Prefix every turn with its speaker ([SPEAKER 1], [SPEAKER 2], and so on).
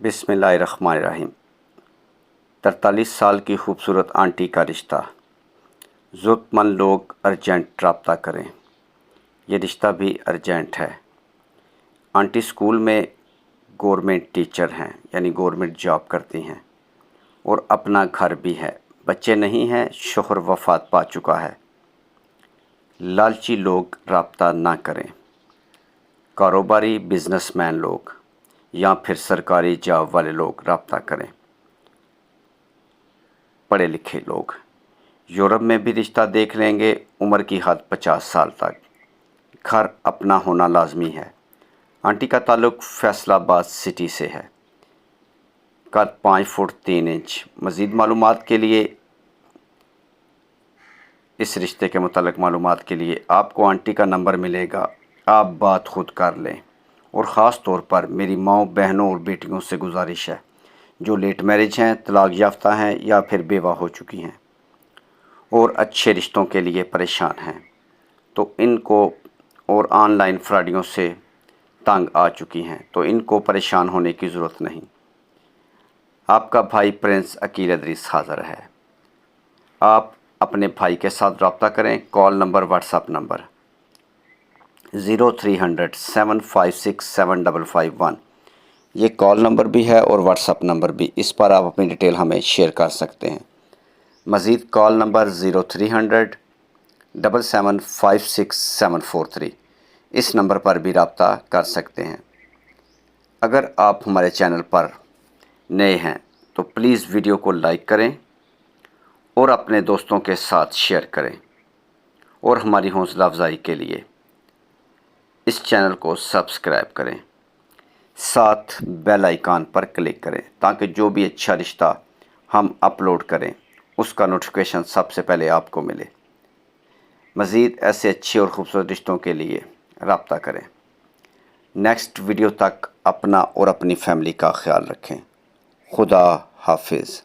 [SPEAKER 1] बिस्मिल्लाहिर्रहमानिर्रहीम। 43 साल की खूबसूरत आंटी का रिश्ता। ज़रूरतमंद लोग अर्जेंट रब्ता करें। ये रिश्ता भी अर्जेंट है। आंटी स्कूल में गवर्नमेंट टीचर हैं, यानी गवर्नमेंट जॉब करती हैं और अपना घर भी है। बच्चे नहीं हैं, शोहर वफ़ात पा चुका है। लालची लोग रब्ता ना करें। कारोबारी बिजनेसमैन लोग या फिर सरकारी जॉब वाले लोग रब्ता करें। पढ़े लिखे लोग यूरोप में भी रिश्ता देख लेंगे। उम्र की हद 50 साल तक। घर अपना होना लाजमी है। आंटी का ताल्लुक़ फैसलाबाद सिटी से है। कद 5 फुट 3 इंच। मज़ीद मालूमात के लिए, इस रिश्ते के मुतालिक मालूमात के लिए आपको आंटी का नंबर मिलेगा। आप बात खुद कर लें। और ख़ास तौर पर मेरी माँओं, बहनों और बेटियों से गुजारिश है जो लेट मैरिज हैं, तलाक याफ्ता हैं या फिर बेवा हो चुकी हैं और अच्छे रिश्तों के लिए परेशान हैं, तो इनको और ऑनलाइन फ्रॉडियों से तंग आ चुकी हैं, तो इनको परेशान होने की ज़रूरत नहीं। आपका भाई प्रिंस अकील इदरीस हाज़िर है। आप अपने भाई के साथ रब्ता करें। Call number, WhatsApp number 0300 756 7551। ये कॉल नंबर भी है और व्हाट्सएप नंबर भी। इस पर आप अपनी डिटेल हमें शेयर कर सकते हैं। मज़ीद कॉल नंबर 0300 775 743। इस नंबर पर भी रब्ता कर सकते हैं। अगर आप हमारे चैनल पर नए हैं तो प्लीज़ वीडियो को लाइक करें और अपने दोस्तों के साथ शेयर करें, और हमारी हौसला अफजाई के लिए इस चैनल को सब्सक्राइब करें। साथ बेल आइकन पर क्लिक करें ताकि जो भी अच्छा रिश्ता हम अपलोड करें उसका नोटिफिकेशन सबसे पहले आपको मिले। मज़ीद ऐसे अच्छे और ख़ूबसूरत रिश्तों के लिए रब्ता करें। नेक्स्ट वीडियो तक अपना और अपनी फैमिली का ख्याल रखें। खुदा हाफिज़।